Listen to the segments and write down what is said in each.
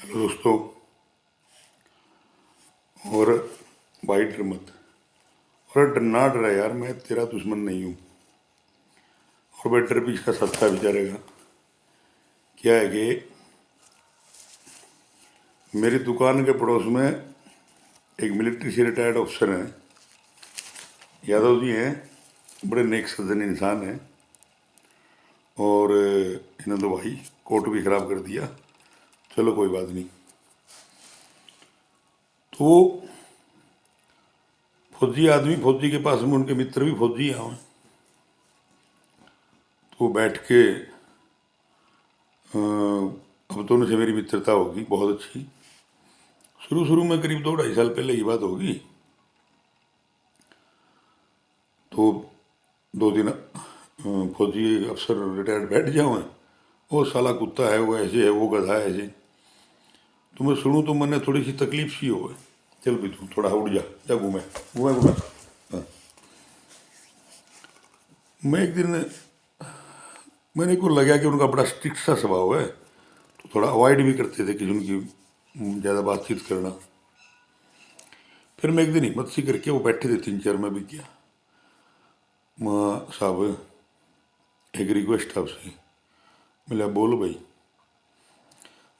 Hello दोस्तों। और भाई डर मत। और डरना डरा यार, मैं तेरा दुश्मन नहीं हूँ। और भाई डर भी इसका सत्ता विचारेगा। क्या है कि मेरी दुकान के पड़ोस में एक मिलिट्री से रिटायर्ड ऑफिसर हैं, यादव जी हैं। बड़े नेक सज्जन इंसान हैं। और इन्होंने तो भाई कोर्ट भी खराब कर दिया। चलो कोई बात नहीं। तो वो फौजी आदमी, फौजी के पास में उनके मित्र भी फौजी हैं। तो बैठ के अब दोनों से मेरी मित्रता होगी बहुत अच्छी। शुरू शुरू में करीब 2-2.5 साल पहले की बात होगी। तो 2 दिन फौजी अफसर रिटायर्ड बैठ जाओ हैं। वो साला कुत्ता है, वो ऐसे है, वो गधा है ऐसे। तो मैं सुनूँ तो मैंने थोड़ी सी तकलीफ सी हो है। चल भी तू थोड़ा उठ जा, जा घूमे घूमे घूमे। हाँ। मैं एक दिन मैंने को लगा कि उनका बड़ा स्ट्रिक्ट सा स्वभाव है, तो थोड़ा अवॉइड भी करते थे कि उनकी ज़्यादा बातचीत करना। फिर मैं एक दिन हिम्मत सी करके, वो बैठे थे 3-4, मैं भी किया। माँ साहब, एक रिक्वेस्ट आपसे। मिला, बोलो भाई।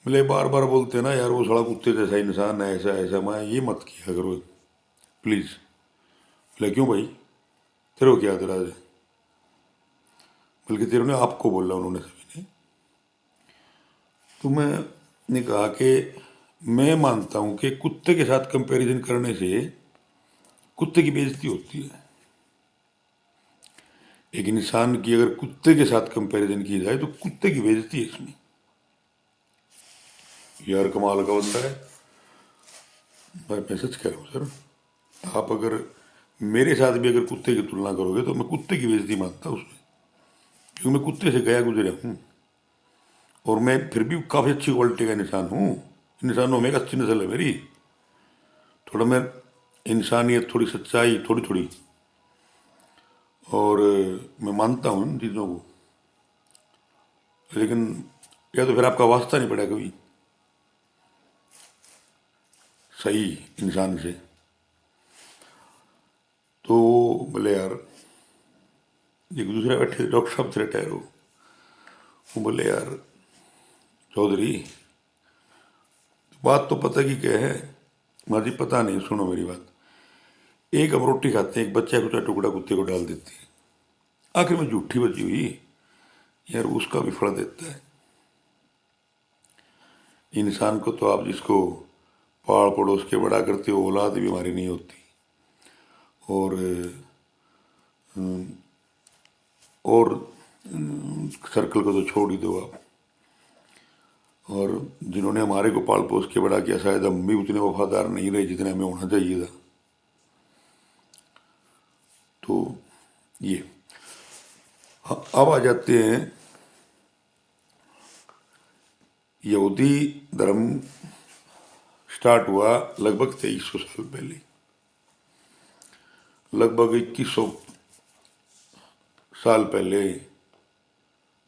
मिले, बार बार बोलते ना यार वो साला कुत्ते जैसा इंसान है, ऐसा ऐसा। मैं ये मत किया करो प्लीज़। मिले, क्यों भाई, तेरे को क्या एतराज है? बल्कि तेरे ने आपको बोला, उन्होंने सभी ने। तो मैंने कहा कि मैं मानता हूँ कि कुत्ते के साथ कंपैरिजन करने से कुत्ते की बेइज्जती होती है। एक इंसान की अगर कुत्ते के साथ कंपैरिजन की जाए तो कुत्ते की बेइज्जती है इसमें। यार कमाल का बंदा है भाई, मैं सच कह रहा हूँ सर। आप अगर मेरे साथ भी अगर कुत्ते की तुलना करोगे तो मैं कुत्ते की बेइज्जती मानता हूँ उसमें, क्योंकि मैं कुत्ते से गया गुजरा हूँ। और मैं फिर भी काफ़ी अच्छी क्वालिटी का इंसान हूँ। इंसानों में एक अच्छी नस्ल है मेरी। थोड़ा मैं इंसानियत, थोड़ी सच्चाई, थोड़ी थोड़ी। और मैं मानता हूँ इन चीज़ों को। लेकिन या तो फिर आपका वास्ता नहीं पड़ा कभी सही इंसान से। तो बोले यार, एक दूसरे बैठे डॉक्टर साहब थे रिटायर हो। वो बोले यार चौधरी, बात तो पता की क्या है? माँ जी पता नहीं, सुनो मेरी बात। एक हम रोटी खाते हैं, एक बच्चा कुछ टुकड़ा कुत्ते को डाल देते हैं, आखिर में झूठी बची हुई यार उसका भी फल देता है। इंसान को तो आप जिसको पाड़ पड़ोस के बड़ा करते हो, औलाद भी हमारी नहीं होती। और और सर्कल को तो छोड़ ही दो आप। और जिन्होंने हमारे को पाल पोस के बड़ा किया, शायद हम भी उतने वफादार नहीं रहे जितने हमें होना चाहिए था। तो ये, हाँ, अब आ जाते हैं। यहूदी धर्म स्टार्ट हुआ लगभग 2300 साल पहले। लगभग 2100 साल पहले,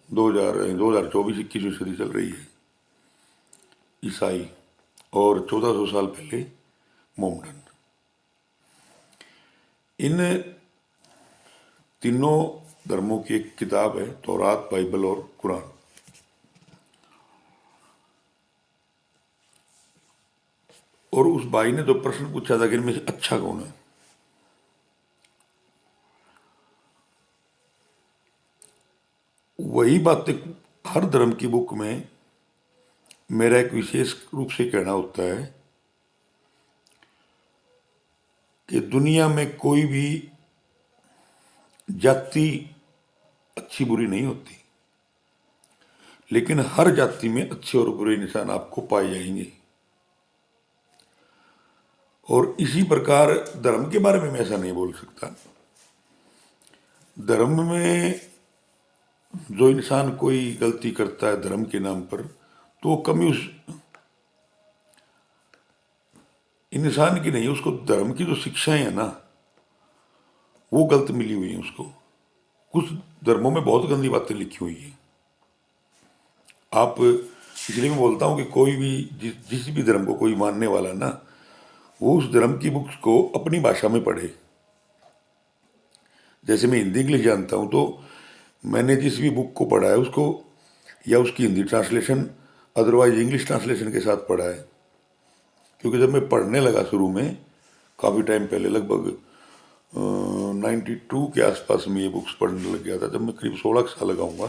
2024 21वीं सदी चल रही है, ईसाई। और 1400 साल पहले मोमडन। इन तीनों धर्मों की एक किताब है, तौरात, बाइबल और कुरान। और उस भाई ने तो प्रश्न पूछा था कि इनमें से अच्छा कौन है। वही बातें हर धर्म की बुक में मेरा एक विशेष रूप से कहना होता है कि दुनिया में कोई भी जाति अच्छी बुरी नहीं होती, लेकिन हर जाति में अच्छे और बुरे इंसान आपको पाए जाएंगे। और इसी प्रकार धर्म के बारे में मैं ऐसा नहीं बोल सकता। धर्म में जो इंसान कोई गलती करता है धर्म के नाम पर, तो वो कमी उस इंसान की नहीं, उसको धर्म की जो शिक्षाएं है ना, वो गलत मिली हुई है उसको। कुछ धर्मों में बहुत गंदी बातें लिखी हुई हैं। आप इसलिए मैं बोलता हूँ कि कोई भी जिस भी धर्म को कोई मानने वाला ना, वो उस धर्म की बुक्स को अपनी भाषा में पढ़े। जैसे मैं हिंदी इंग्लिश जानता हूँ, तो मैंने जिस भी बुक को पढ़ा है उसको, या उसकी Hindi translation otherwise English translation के साथ पढ़ा है। क्योंकि जब मैं पढ़ने लगा शुरू में, काफ़ी टाइम पहले, लगभग 92 के आसपास में ये बुक्स पढ़ने लग गया था, जब मैं करीब 16 साल का हूँगा।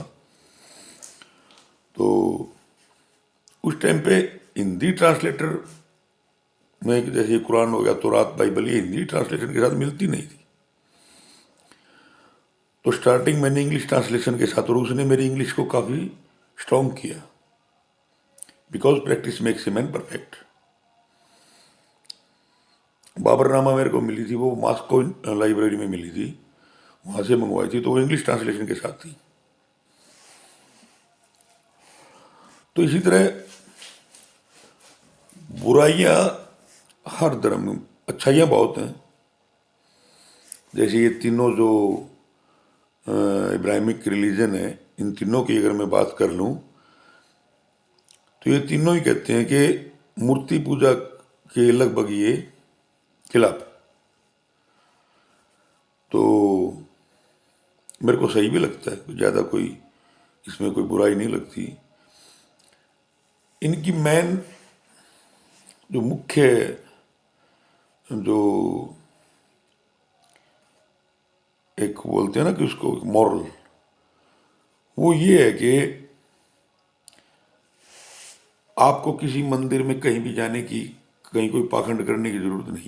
तो उस टाइम पे हिंदी ट्रांसलेटर में, जैसे कुरान हो गया, तौरात, बाइबल, ये हिंदी ट्रांसलेशन के साथ मिलती नहीं थी। तो स्टार्टिंग मैंने इंग्लिश ट्रांसलेशन के साथ, और उसने मेरी इंग्लिश को काफ़ी स्ट्रॉन्ग किया, because practice makes a man perfect. Baburnama मेरे को मिली थी, वो मॉस्को लाइब्रेरी में मिली थी, वहाँ से मंगवाई थी, तो वो इंग्लिश ट्रांसलेशन के साथ थी। तो इसी तरह बुराइयाँ हर धर्म में, अच्छाइयाँ बहुत हैं। जैसे ये तीनों जो इब्राहिमिक रिलीजन है, इन तीनों की अगर मैं बात कर लूँ, तो ये तीनों ही कहते हैं कि मूर्ति पूजा के लगभग ये खिलाफ। तो मेरे को सही भी लगता है, ज़्यादा कोई इसमें कोई बुराई नहीं लगती। इनकी मेन जो मुख्य जो एक बोलते हैं ना कि उसको मॉरल, वो ये है कि आपको किसी मंदिर में कहीं भी जाने की, कहीं कोई पाखंड करने की जरूरत नहीं।